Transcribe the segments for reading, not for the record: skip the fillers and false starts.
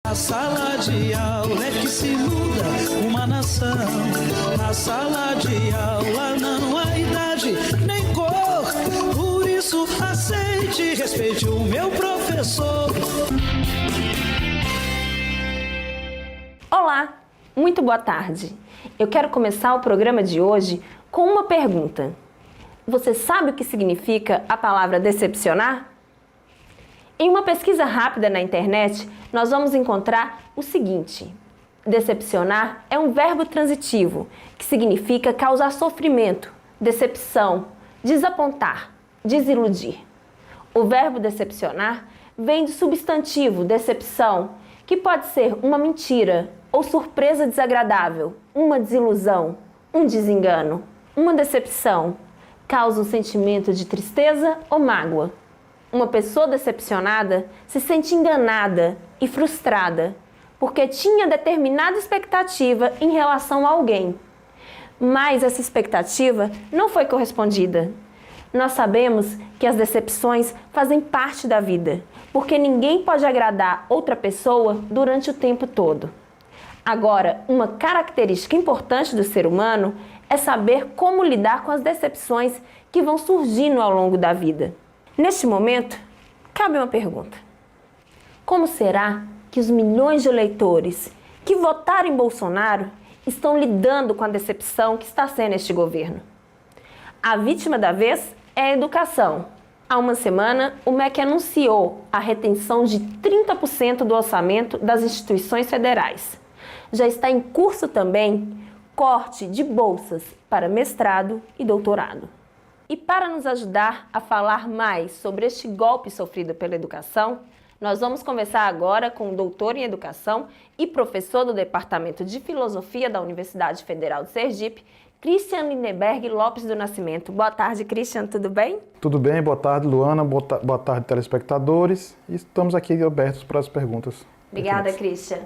Na sala de aula é que se muda uma nação. Na sala de aula não há idade nem cor. Por isso aceite e respeite o meu professor. Olá, muito boa tarde. Eu quero começar o programa de hoje com uma pergunta. Você sabe o que significa a palavra decepcionar? Em uma pesquisa rápida na internet, nós vamos encontrar o seguinte: decepcionar é um verbo transitivo que significa causar sofrimento, decepção, desapontar, desiludir. O verbo decepcionar vem do substantivo decepção, que pode ser uma mentira ou surpresa desagradável, uma desilusão, um desengano, uma decepção. Causa um sentimento de tristeza ou mágoa. Uma pessoa decepcionada se sente enganada e frustrada, porque tinha determinada expectativa em relação a alguém. Mas essa expectativa não foi correspondida. Nós sabemos que as decepções fazem parte da vida, porque ninguém pode agradar outra pessoa durante o tempo todo. Agora, uma característica importante do ser humano é saber como lidar com as decepções que vão surgindo ao longo da vida. Neste momento, cabe uma pergunta. Como será que os milhões de eleitores que votaram em Bolsonaro estão lidando com a decepção que está sendo este governo? A vítima da vez é a educação. Há uma semana, o MEC anunciou a retenção de 30% do orçamento das instituições federais. Já está em curso também corte de bolsas para mestrado e doutorado. E para nos ajudar a falar mais sobre este golpe sofrido pela educação, nós vamos conversar agora com o doutor em educação e professor do Departamento de Filosofia da Universidade Federal de Sergipe, Christian Lindenberg Lopes do Nascimento. Boa tarde, Christian, tudo bem? Tudo bem, boa tarde, Luana, boa tarde, telespectadores. E estamos aqui abertos para as perguntas. Obrigada, Christian.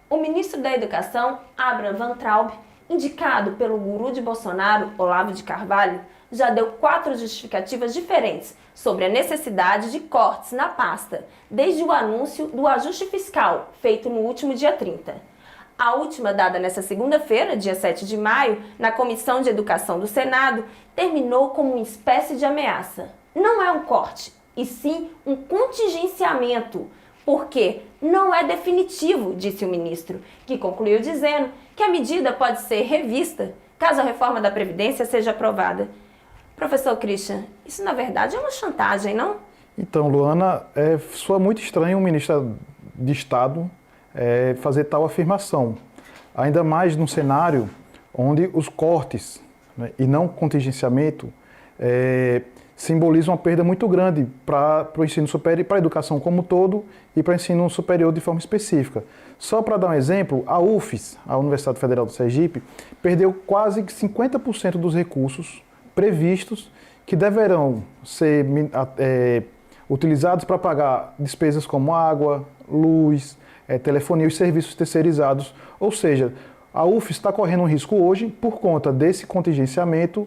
O ministro da Educação, Abraham Van Traub, indicado pelo guru de Bolsonaro, Olavo de Carvalho, já deu 4 justificativas diferentes sobre a necessidade de cortes na pasta, desde o anúncio do ajuste fiscal, feito no último dia 30. A última, dada nesta segunda-feira, dia 7 de maio, na Comissão de Educação do Senado, terminou como uma espécie de ameaça. Não é um corte, e sim um contingenciamento, porque não é definitivo, disse o ministro, que concluiu dizendo que a medida pode ser revista caso a reforma da Previdência seja aprovada. Professor Christian, isso na verdade é uma chantagem, não? Então, Luana, soa muito estranho um ministro de Estado fazer tal afirmação. Ainda mais num cenário onde os cortes, né, e não contingenciamento simbolizam uma perda muito grande para o ensino superior, para a educação como um todo e para o ensino superior de forma específica. Só para dar um exemplo, a UFES, a Universidade Federal do Sergipe, perdeu quase 50% dos recursos previstos que deverão ser utilizados para pagar despesas como água, luz, telefonia e os serviços terceirizados. Ou seja, a UFES está correndo um risco hoje por conta desse contingenciamento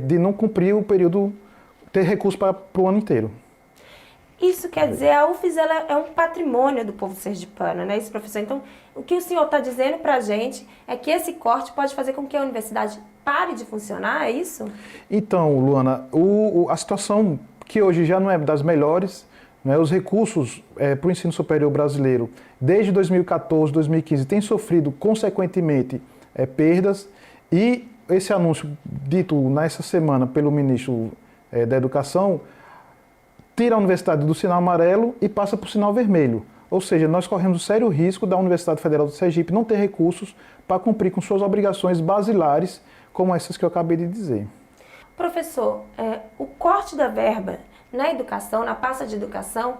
de não cumprir o período, ter recurso para o ano inteiro. Isso quer dizer, a UFES ela é um patrimônio do povo sergipano, né, isso, professor? Então, o que o senhor está dizendo para a gente é que esse corte pode fazer com que a universidade pare de funcionar, é isso? Então, Luana, a situação que hoje já não é das melhores, né, os recursos para o ensino superior brasileiro, desde 2014, 2015, têm sofrido consequentemente perdas, e esse anúncio dito nessa semana pelo ministro da Educação tira a universidade do sinal amarelo e passa para o sinal vermelho. Ou seja, nós corremos o sério risco da Universidade Federal do Sergipe não ter recursos para cumprir com suas obrigações basilares, como essas que eu acabei de dizer. Professor, o corte da verba na educação, na pasta de educação,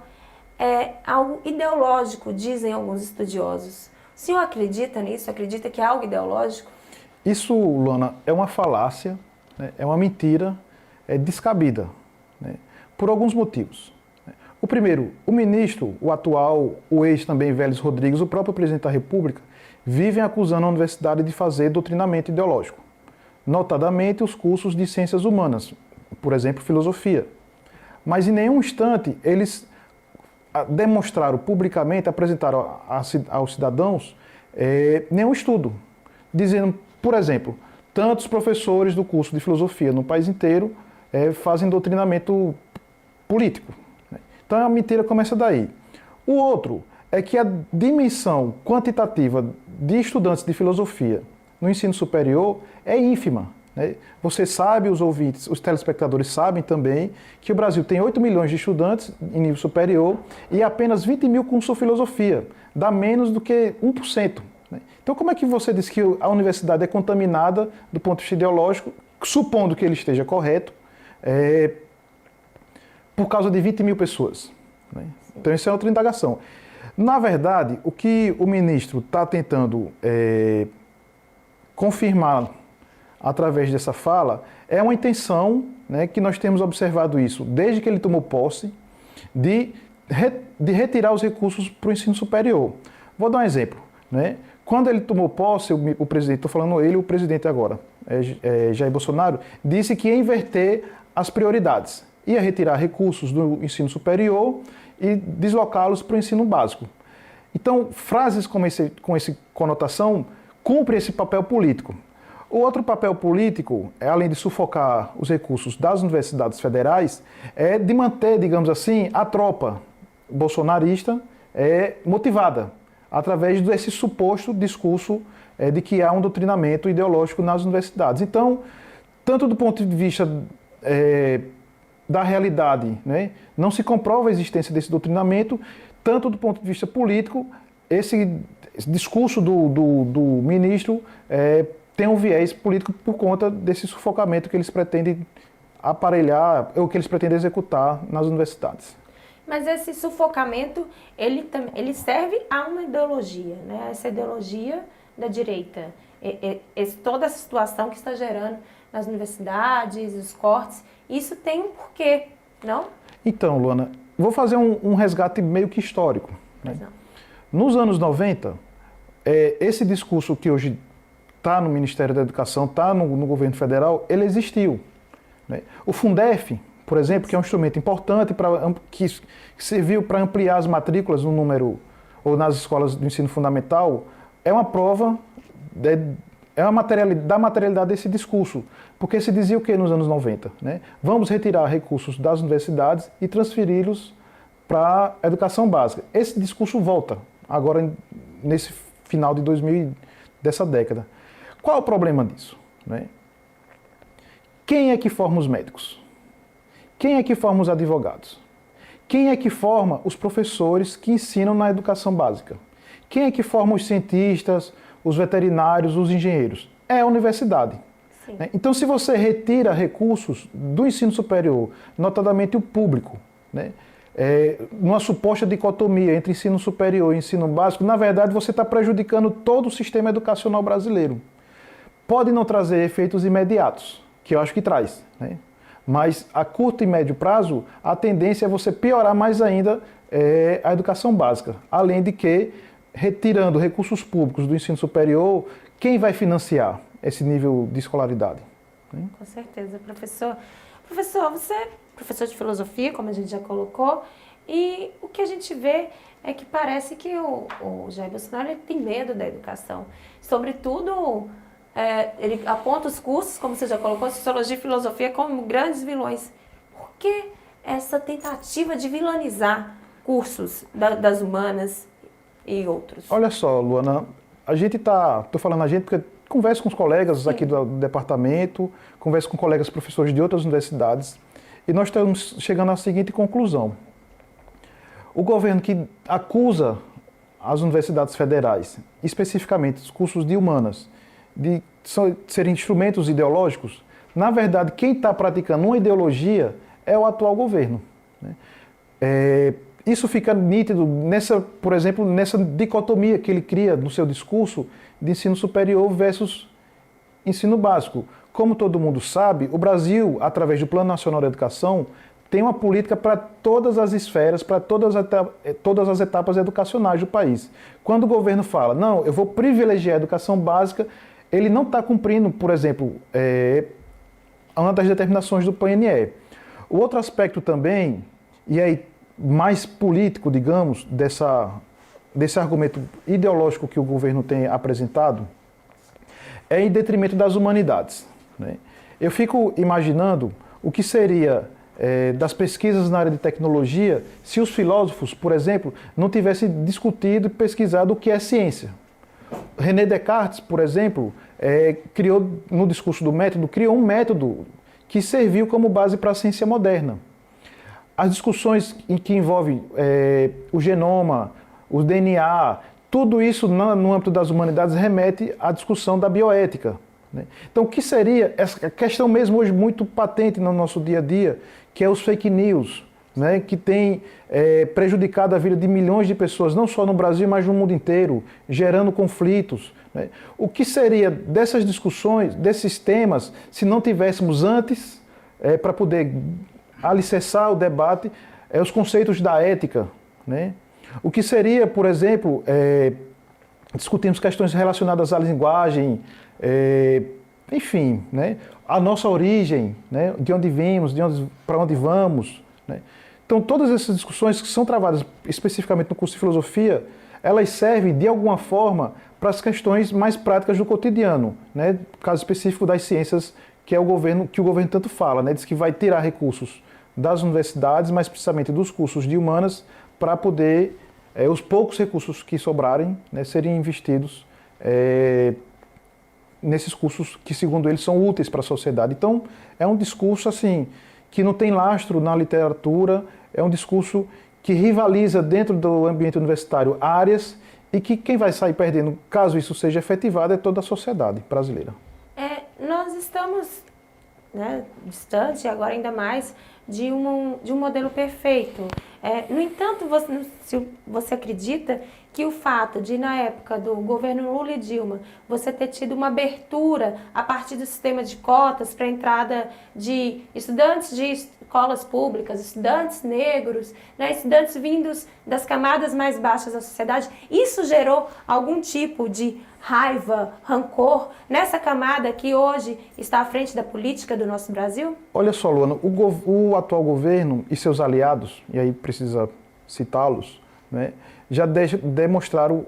é algo ideológico, dizem alguns estudiosos. O senhor acredita nisso? Acredita que é algo ideológico? Isso, Luana, é uma falácia, né? É uma mentira, descabida, né? Por alguns motivos. O primeiro, o ministro, o atual, o ex também, Vélez Rodrigues, o próprio presidente da República, vivem acusando a universidade de fazer doutrinamento ideológico, notadamente os cursos de ciências humanas, por exemplo, filosofia. Mas em nenhum instante eles demonstraram publicamente, apresentaram aos cidadãos nenhum estudo, dizendo, por exemplo, tantos professores do curso de filosofia no país inteiro fazem doutrinamento político. Então a mentira começa daí. O outro é que a dimensão quantitativa de estudantes de filosofia no ensino superior é ínfima. Você sabe, os ouvintes, os telespectadores sabem também que o Brasil tem 8 milhões de estudantes em nível superior e apenas 20 mil cursam filosofia, dá menos do que 1%. Então como é que você diz que a universidade é contaminada do ponto de vista ideológico, supondo que ele esteja correto, por causa de 20 mil pessoas? Então isso é outra indagação. Na verdade, o que o ministro está tentando confirmar através dessa fala é uma intenção, que nós temos observado isso desde que ele tomou posse, de retirar os recursos para o ensino superior. Vou dar um exemplo. Quando ele tomou posse, o presidente, estou falando ele, o presidente agora, Jair Bolsonaro, disse que ia inverter as prioridades, ia retirar recursos do ensino superior e deslocá-los para o ensino básico. Então, frases com essa conotação cumprem esse papel político. O outro papel político, além de sufocar os recursos das universidades federais, é de manter, digamos assim, a tropa bolsonarista motivada, através desse suposto discurso de que há um doutrinamento ideológico nas universidades. Então, tanto do ponto de vista da realidade, não se comprova a existência desse doutrinamento, tanto do ponto de vista político, esse discurso do ministro tem um viés político por conta desse sufocamento que eles pretendem aparelhar, ou que eles pretendem executar nas universidades. Mas esse sufocamento, ele serve a uma ideologia, essa ideologia da direita. Toda essa situação que está gerando nas universidades, os cortes, isso tem um porquê, não? Então, Luana, vou fazer um resgate meio que histórico. Nos anos 90, esse discurso que hoje está no Ministério da Educação, está no governo federal, ele existiu. O Fundef, por exemplo, que é um instrumento importante que serviu para ampliar as matrículas no número, ou nas escolas do ensino fundamental, é uma prova da materialidade desse discurso. Porque se dizia o que nos anos 90? Vamos retirar recursos das universidades e transferi-los para a educação básica. Esse discurso volta agora nesse final de 2000 dessa década. Qual é o problema disso? Quem é que forma os médicos? Quem é que forma os advogados? Quem é que forma os professores que ensinam na educação básica? Quem é que forma os cientistas, os veterinários, os engenheiros? É a universidade. Então, se você retira recursos do ensino superior, notadamente o público, numa suposta dicotomia entre ensino superior e ensino básico, na verdade você está prejudicando todo o sistema educacional brasileiro. Pode não trazer efeitos imediatos, que eu acho que traz, mas a curto e médio prazo, a tendência é você piorar mais ainda a educação básica. Além de que, retirando recursos públicos do ensino superior, quem vai financiar esse nível de escolaridade? Com certeza, professor. Professor, você é professor de filosofia, como a gente já colocou, e o que a gente vê é que parece que o Jair Bolsonaro ele tem medo da educação. Sobretudo, ele aponta os cursos, como você já colocou, sociologia e filosofia, como grandes vilões. Por que essa tentativa de vilanizar cursos das humanas e outros? Olha só, Luana, estou falando a gente porque converso com os colegas aqui do departamento, converso com colegas professores de outras universidades, e nós estamos chegando à seguinte conclusão. O governo que acusa as universidades federais, especificamente os cursos de humanas, de serem instrumentos ideológicos, na verdade, quem está praticando uma ideologia é o atual governo. Isso fica nítido, por exemplo, nessa dicotomia que ele cria no seu discurso de ensino superior versus ensino básico. Como todo mundo sabe, o Brasil, através do Plano Nacional de Educação, tem uma política para todas as esferas, para todas as etapas educacionais do país. Quando o governo fala, não, eu vou privilegiar a educação básica, ele não está cumprindo, por exemplo, uma das determinações do PNE. O outro aspecto também, e aí mais político, digamos, desse argumento ideológico que o governo tem apresentado é em detrimento das humanidades, né? Eu fico imaginando o que seria das pesquisas na área de tecnologia se os filósofos, por exemplo, não tivessem discutido e pesquisado o que é ciência. René Descartes, por exemplo, criou, no discurso do método, criou um método que serviu como base para a ciência moderna. As discussões que envolvem o genoma, o DNA, tudo isso no âmbito das humanidades remete à discussão da bioética, né? Então, o que seria essa questão mesmo hoje muito patente no nosso dia a dia, que é os fake news, né, que tem prejudicado a vida de milhões de pessoas, não só no Brasil, mas no mundo inteiro, gerando conflitos, né? O que seria dessas discussões, desses temas, se não tivéssemos antes, para poder alicerçar o debate, os conceitos da ética, né? O que seria, por exemplo, discutirmos questões relacionadas à linguagem, enfim, né, a nossa origem, né, de onde vimos, para onde vamos, né? Então, todas essas discussões que são travadas especificamente no curso de filosofia, elas servem de alguma forma para as questões mais práticas do cotidiano, né? No caso específico das ciências, que é o governo tanto fala, né? Diz que vai tirar recursos das universidades, mais precisamente dos cursos de humanas, para poder os poucos recursos que sobrarem, né, serem investidos nesses cursos que, segundo eles, são úteis para a sociedade. Então, é um discurso assim que não tem lastro na literatura, é um discurso que rivaliza dentro do ambiente universitário áreas e que quem vai sair perdendo, caso isso seja efetivado, é toda a sociedade brasileira. Nós estamos, né, distante, agora ainda mais, de um modelo perfeito. No entanto, você acredita que o fato de, na época do governo Lula e Dilma, você ter tido uma abertura a partir do sistema de cotas para a entrada de estudantes de escolas públicas, estudantes negros, né, estudantes vindos das camadas mais baixas da sociedade, isso gerou algum tipo de raiva, rancor nessa camada que hoje está à frente da política do nosso Brasil? Olha só, Luana, o atual governo e seus aliados, e aí precisa citá-los, né, já demonstraram,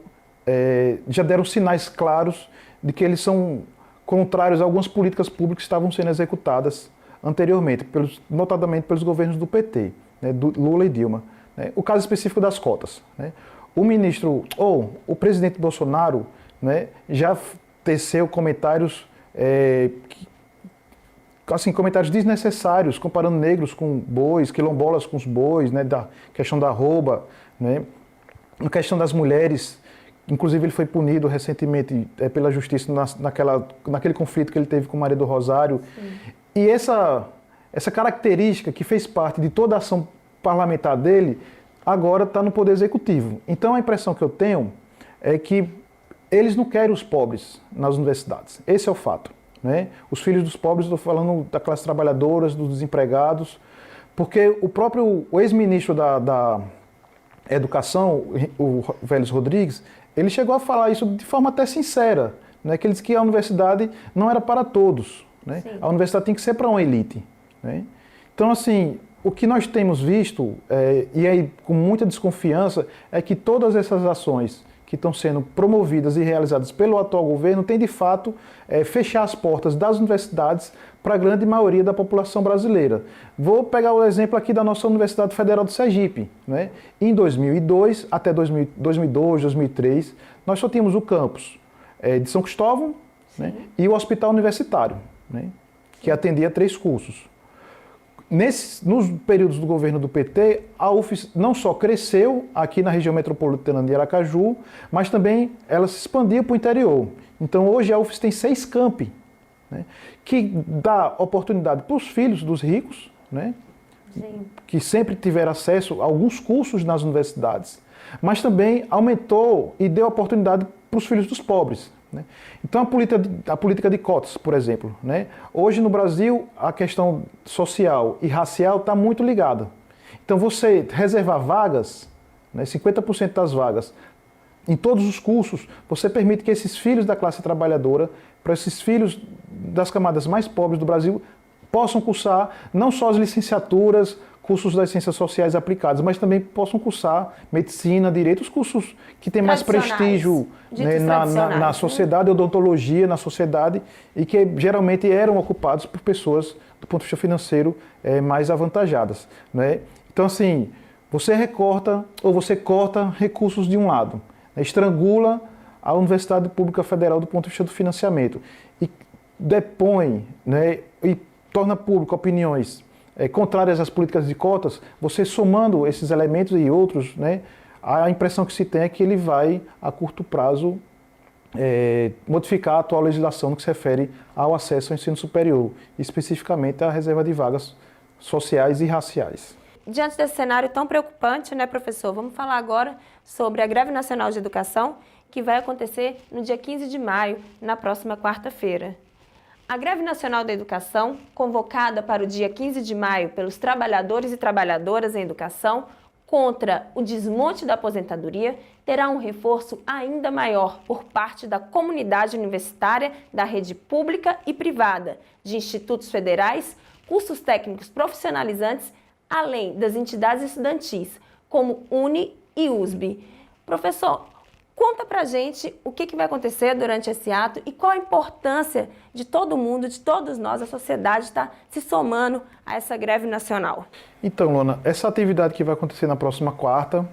já deram sinais claros de que eles são contrários a algumas políticas públicas que estavam sendo executadas anteriormente, notadamente pelos governos do PT, né, do Lula e Dilma, né. O caso específico das cotas, né, o presidente Bolsonaro, né, já teceu comentários, comentários desnecessários, comparando negros com bois, quilombolas com os bois, né, da questão da arroba, né, a questão das mulheres. Inclusive ele foi punido recentemente pela justiça naquele conflito que ele teve com Maria do Rosário. Sim. E essa característica que fez parte de toda a ação parlamentar dele, agora está no Poder Executivo. Então a impressão que eu tenho é que eles não querem os pobres nas universidades. Esse é o fato, né? Os filhos dos pobres, estou falando da classe trabalhadora, dos desempregados, porque o ex-ministro da Educação, o Vélez Rodrigues, ele chegou a falar isso de forma até sincera, né? Que ele disse que a universidade não era para todos, né? A universidade tem que ser para uma elite, né? Então, assim, o que nós temos visto, e aí com muita desconfiança, é que todas essas ações que estão sendo promovidas e realizadas pelo atual governo têm, de fato, fechar as portas das universidades para a grande maioria da população brasileira. Vou pegar o exemplo aqui da nossa Universidade Federal do Sergipe, né? Em 2002, até 2002, 2003, nós só tínhamos o campus de São Cristóvão, né, e o Hospital Universitário, né, que atendia 3 cursos. Nos períodos do governo do PT, a UFES não só cresceu aqui na região metropolitana de Aracaju, mas também ela se expandia para o interior. Então hoje a UFES tem 6 campi, né, que dá oportunidade para os filhos dos ricos, né, que sempre tiveram acesso a alguns cursos nas universidades, mas também aumentou e deu oportunidade para os filhos dos pobres, né? Então a política de cotas, por exemplo, né? Hoje no Brasil a questão social e racial está muito ligada. Então você reservar vagas, né, 50% das vagas em todos os cursos, você permite que esses filhos da classe trabalhadora, para esses filhos das camadas mais pobres do Brasil, possam cursar não só as licenciaturas cursos das ciências sociais aplicadas, mas também possam cursar medicina, direito, os cursos que têm mais prestígio, né, na sociedade, odontologia na sociedade, e que geralmente eram ocupados por pessoas, do ponto de vista financeiro, mais avantajadas, né? Então, assim, você recorta ou você corta recursos de um lado, né, estrangula a Universidade Pública Federal do ponto de vista do financiamento e depõe, né, e torna público opiniões contrárias às políticas de cotas, você somando esses elementos e outros, né, a impressão que se tem é que ele vai, a curto prazo, modificar a atual legislação no que se refere ao acesso ao ensino superior, especificamente à reserva de vagas sociais e raciais. Diante desse cenário tão preocupante, né, professor, vamos falar agora sobre a Greve Nacional de Educação, que vai acontecer no dia 15 de maio, na próxima quarta-feira. A Greve Nacional da Educação, convocada para o dia 15 de maio pelos trabalhadores e trabalhadoras em educação, contra o desmonte da aposentadoria, terá um reforço ainda maior por parte da comunidade universitária, da rede pública e privada, de institutos federais, cursos técnicos profissionalizantes, além das entidades estudantis, como UNE e USB. Professor, conta pra gente o que vai acontecer durante esse ato e qual a importância de todo mundo, de todos nós, a sociedade estar se somando a essa greve nacional. Então, Luana, essa atividade que vai acontecer na próxima quarta,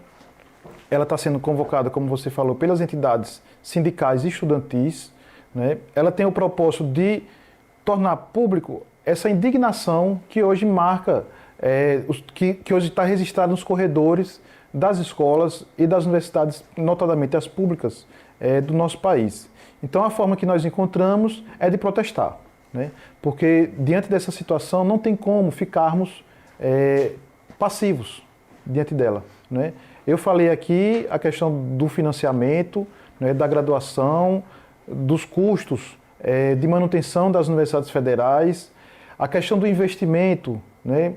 ela está sendo convocada, como você falou, pelas entidades sindicais e estudantis, né? Ela tem o propósito de tornar público essa indignação que hoje marca, que hoje está registrada nos corredores das escolas e das universidades, notadamente as públicas, do nosso país. Então, a forma que nós encontramos é de protestar, né? Porque, diante dessa situação, não tem como ficarmos passivos diante dela, né? Eu falei aqui a questão do financiamento, né, da graduação, dos custos de manutenção das universidades federais, a questão do investimento, né?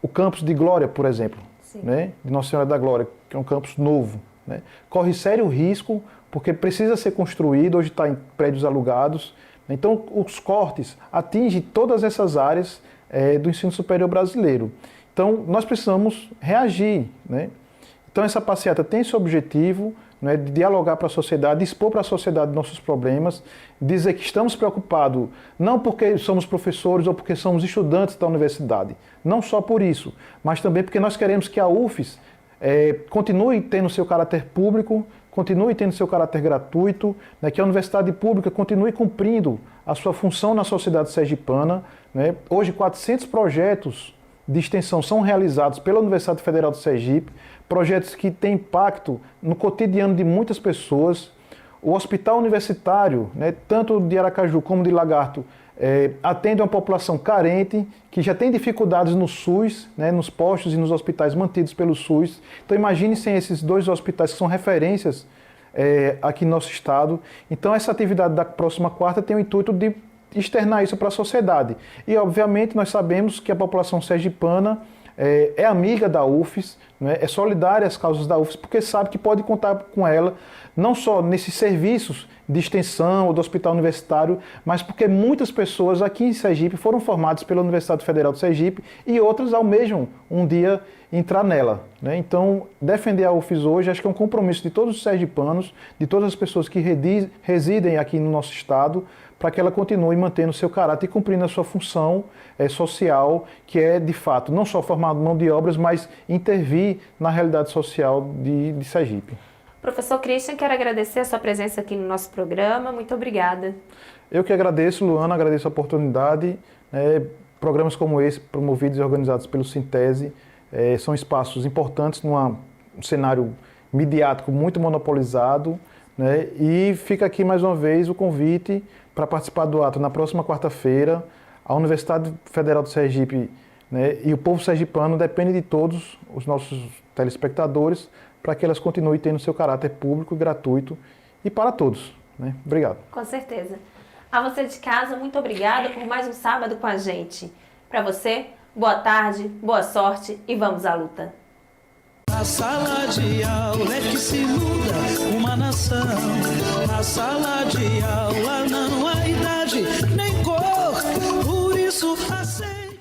O campus de Glória, por exemplo, né, de Nossa Senhora da Glória, que é um campus novo, né, corre sério risco porque precisa ser construído, hoje está em prédios alugados. Então, os cortes atingem todas essas áreas do ensino superior brasileiro. Então, nós precisamos reagir, né? Então, essa passeata tem esse objetivo, né, de dialogar para a sociedade, expor para a sociedade nossos problemas, dizer que estamos preocupados não porque somos professores ou porque somos estudantes da universidade, não só por isso, mas também porque nós queremos que a UFES continue tendo seu caráter público, continue tendo seu caráter gratuito, né, que a universidade pública continue cumprindo a sua função na sociedade sergipana, né? Hoje, 400 projetos de extensão são realizados pela Universidade Federal do Sergipe, projetos que têm impacto no cotidiano de muitas pessoas. O hospital universitário, né, tanto de Aracaju como de Lagarto, atende uma população carente, que já tem dificuldades no SUS, né, nos postos e nos hospitais mantidos pelo SUS. Então, imagine sem esses dois hospitais que são referências aqui no nosso estado. Então, essa atividade da próxima quarta tem o intuito de externar isso para a sociedade. E, obviamente, nós sabemos que a população sergipana é amiga da UFES, né, é solidária às causas da UFES, porque sabe que pode contar com ela, não só nesses serviços de extensão ou do hospital universitário, mas porque muitas pessoas aqui em Sergipe foram formadas pela Universidade Federal do Sergipe e outras almejam um dia entrar nela, né? Então, defender a UFES hoje acho que é um compromisso de todos os sergipanos, de todas as pessoas que residem aqui no nosso estado, para que ela continue mantendo seu caráter e cumprindo a sua função social, que é, de fato, não só formar mão de obras, mas intervir na realidade social de Sergipe. Professor Christian, quero agradecer a sua presença aqui no nosso programa. Muito obrigada. Eu que agradeço, Luana, agradeço a oportunidade. Programas como esse, promovidos e organizados pelo Sintese, são espaços importantes num cenário midiático muito monopolizado, né? E fica aqui mais uma vez o convite para participar do ato na próxima quarta-feira. A Universidade Federal do Sergipe, né, e o povo sergipano depende de todos os nossos telespectadores para que elas continuem tendo seu caráter público e gratuito e para todos, né? Obrigado. Com certeza. A você de casa, muito obrigada por mais um sábado com a gente. Para você, boa tarde, boa sorte e vamos à luta. Na sala de aula é que se muda uma nação. Na sala de aula não há idade.